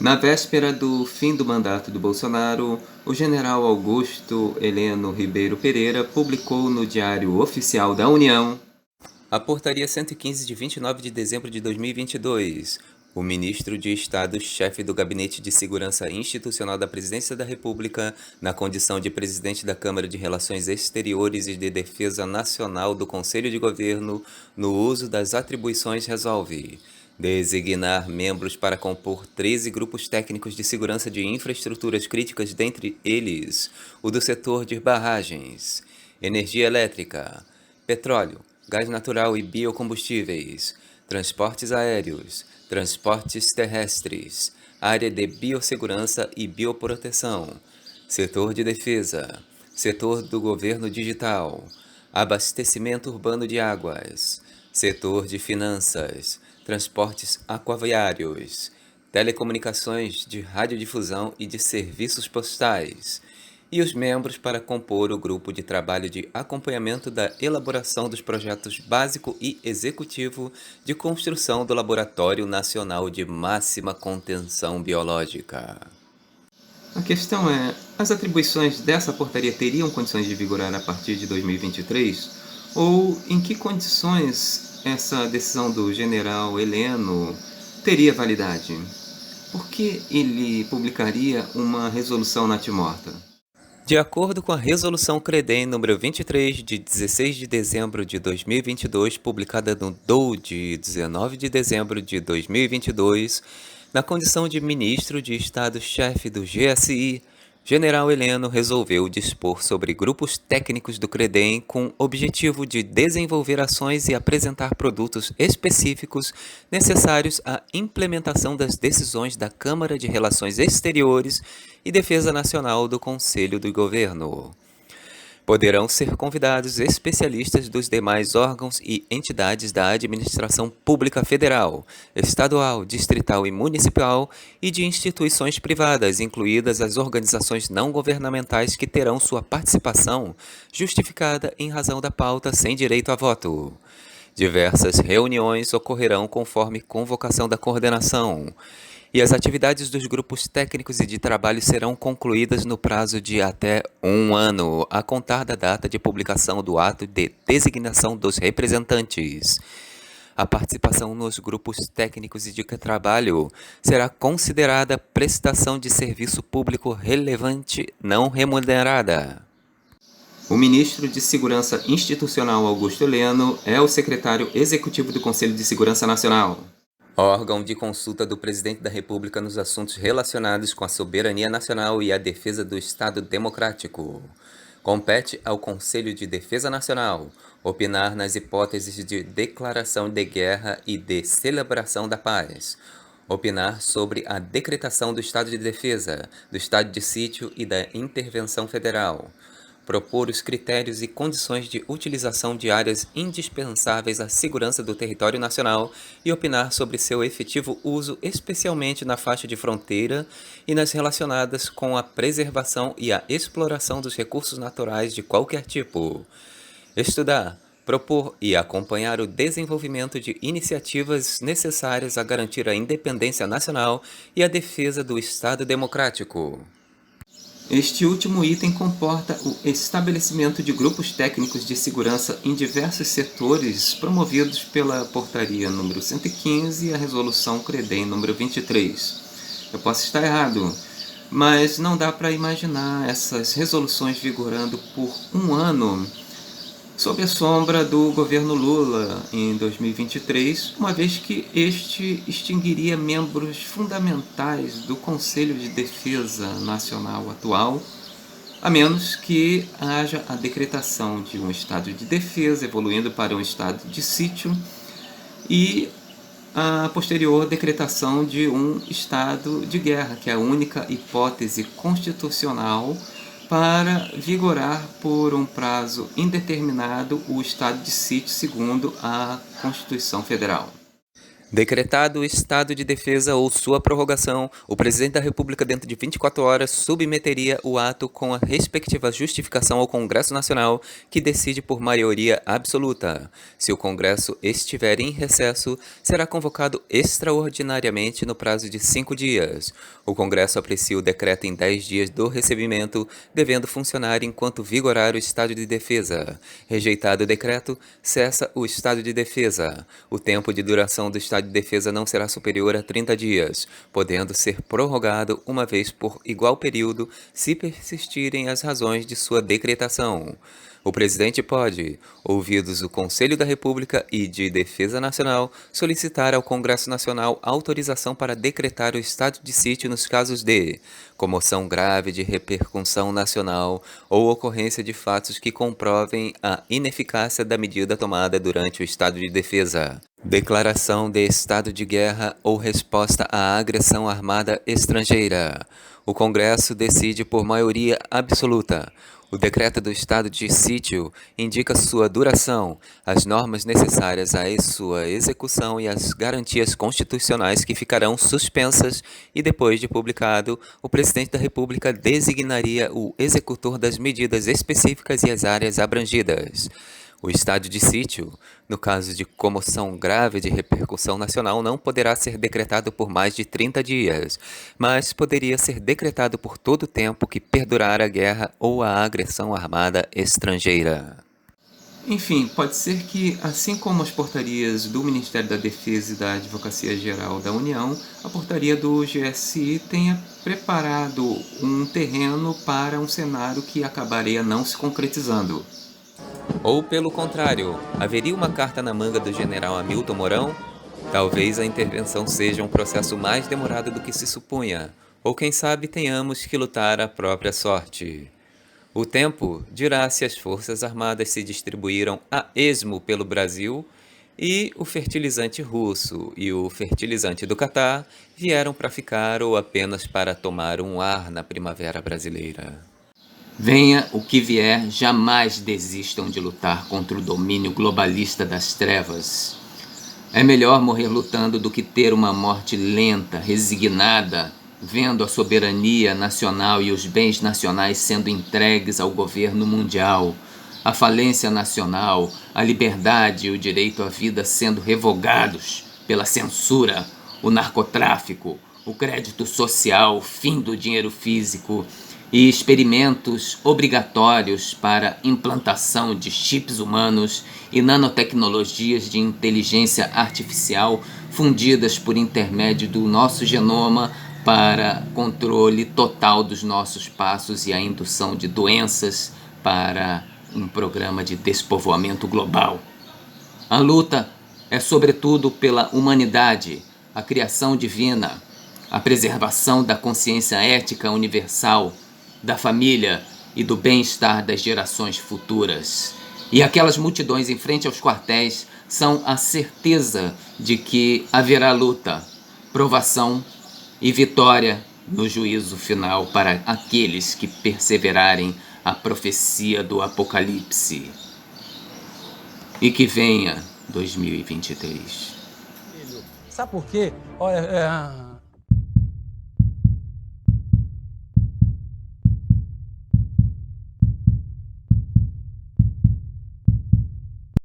Na véspera do fim do mandato do Bolsonaro, o general Augusto Heleno Ribeiro Pereira publicou no Diário Oficial da União a Portaria 115 de 29 de dezembro de 2022. O ministro de Estado, chefe do Gabinete de Segurança Institucional da Presidência da República, na condição de presidente da Câmara de Relações Exteriores e de Defesa Nacional do Conselho de Governo, no uso das atribuições, resolve designar membros para compor 13 grupos técnicos de segurança de infraestruturas críticas, dentre eles o do setor de barragens, energia elétrica, petróleo, gás natural e biocombustíveis, transportes aéreos, transportes terrestres, área de biossegurança e bioproteção, setor de defesa, setor do governo digital, abastecimento urbano de águas, setor de finanças, transportes aquaviários, telecomunicações de radiodifusão e de serviços postais, e os membros para compor o grupo de trabalho de acompanhamento da elaboração dos projetos básico e executivo de construção do Laboratório Nacional de Máxima Contenção Biológica. A questão é, as atribuições dessa portaria teriam condições de vigorar a partir de 2023? Ou em que condições essa decisão do general Heleno teria validade? Por que ele publicaria uma resolução natimorta? De acordo com a Resolução CREDEM número 23, de 16 de dezembro de 2022, publicada no DOU de 19 de dezembro de 2022, na condição de ministro de Estado-chefe do GSI, General Heleno resolveu dispor sobre grupos técnicos do CREDEM com objetivo de desenvolver ações e apresentar produtos específicos necessários à implementação das decisões da Câmara de Relações Exteriores e Defesa Nacional do Conselho do Governo. Poderão ser convidados especialistas dos demais órgãos e entidades da administração pública federal, estadual, distrital e municipal e de instituições privadas, incluídas as organizações não governamentais que terão sua participação justificada em razão da pauta sem direito a voto. Diversas reuniões ocorrerão conforme convocação da coordenação, e as atividades dos grupos técnicos e de trabalho serão concluídas no prazo de até 1 ano, a contar da data de publicação do ato de designação dos representantes. A participação nos grupos técnicos e de trabalho será considerada prestação de serviço público relevante não remunerada. O ministro de Segurança Institucional Augusto Heleno é o secretário executivo do Conselho de Segurança Nacional, órgão de consulta do Presidente da República nos assuntos relacionados com a soberania nacional e a defesa do Estado Democrático. Compete ao Conselho de Defesa Nacional opinar nas hipóteses de declaração de guerra e de celebração da paz, opinar sobre a decretação do estado de defesa, do estado de sítio e da intervenção federal, propor os critérios e condições de utilização de áreas indispensáveis à segurança do território nacional e opinar sobre seu efetivo uso, especialmente na faixa de fronteira e nas relacionadas com a preservação e a exploração dos recursos naturais de qualquer tipo. Estudar, propor e acompanhar o desenvolvimento de iniciativas necessárias a garantir a independência nacional e a defesa do Estado Democrático. Este último item comporta o estabelecimento de grupos técnicos de segurança em diversos setores promovidos pela Portaria número 115 e a Resolução CREDEM número 23. Eu posso estar errado, mas não dá para imaginar essas resoluções vigorando por 1 ano sob a sombra do governo Lula em 2023, uma vez que este extinguiria membros fundamentais do Conselho de Defesa Nacional atual, a menos que haja a decretação de um estado de defesa, evoluindo para um estado de sítio, e a posterior decretação de um estado de guerra, que é a única hipótese constitucional para vigorar por um prazo indeterminado o estado de sítio segundo a Constituição Federal. Decretado o estado de defesa ou sua prorrogação, o Presidente da República, dentro de 24 horas, submeteria o ato com a respectiva justificação ao Congresso Nacional, que decide por maioria absoluta. Se o Congresso estiver em recesso, será convocado extraordinariamente no prazo de 5 dias. O Congresso aprecia o decreto em 10 dias do recebimento, devendo funcionar enquanto vigorar o estado de defesa. Rejeitado o decreto, cessa o estado de defesa. O tempo de duração do estado de defesa não será superior a 30 dias, podendo ser prorrogado uma vez por igual período se persistirem as razões de sua decretação. O presidente pode, ouvidos o Conselho da República e de Defesa Nacional, solicitar ao Congresso Nacional autorização para decretar o estado de sítio nos casos de comoção grave de repercussão nacional ou ocorrência de fatos que comprovem a ineficácia da medida tomada durante o estado de defesa, declaração de estado de guerra ou resposta à agressão armada estrangeira. O Congresso decide por maioria absoluta. O decreto do estado de sítio indica sua duração, as normas necessárias a sua execução e as garantias constitucionais que ficarão suspensas e, depois de publicado, o Presidente da República designaria o executor das medidas específicas e as áreas abrangidas. O estado de sítio, no caso de comoção grave de repercussão nacional, não poderá ser decretado por mais de 30 dias, mas poderia ser decretado por todo o tempo que perdurar a guerra ou a agressão armada estrangeira. Enfim, pode ser que, assim como as portarias do Ministério da Defesa e da Advocacia Geral da União, a portaria do GSI tenha preparado um terreno para um cenário que acabaria não se concretizando. Ou, pelo contrário, haveria uma carta na manga do general Hamilton Mourão? Talvez a intervenção seja um processo mais demorado do que se supunha, ou quem sabe tenhamos que lutar a própria sorte. O tempo dirá se as forças armadas se distribuíram a esmo pelo Brasil e o fertilizante russo e o fertilizante do Catar vieram para ficar ou apenas para tomar um ar na primavera brasileira. Venha o que vier, jamais desistam de lutar contra o domínio globalista das trevas. É melhor morrer lutando do que ter uma morte lenta, resignada, vendo a soberania nacional e os bens nacionais sendo entregues ao governo mundial, a falência nacional, a liberdade e o direito à vida sendo revogados pela censura, o narcotráfico, o crédito social, o fim do dinheiro físico e experimentos obrigatórios para implantação de chips humanos e nanotecnologias de inteligência artificial fundidas por intermédio do nosso genoma para controle total dos nossos passos e a indução de doenças para um programa de despovoamento global. A luta é sobretudo pela humanidade, a criação divina, a preservação da consciência ética universal, da família e do bem-estar das gerações futuras. E aquelas multidões em frente aos quartéis são a certeza de que haverá luta, provação e vitória no juízo final para aqueles que perseverarem a profecia do Apocalipse. E que venha 2023. Sabe por quê? Olha,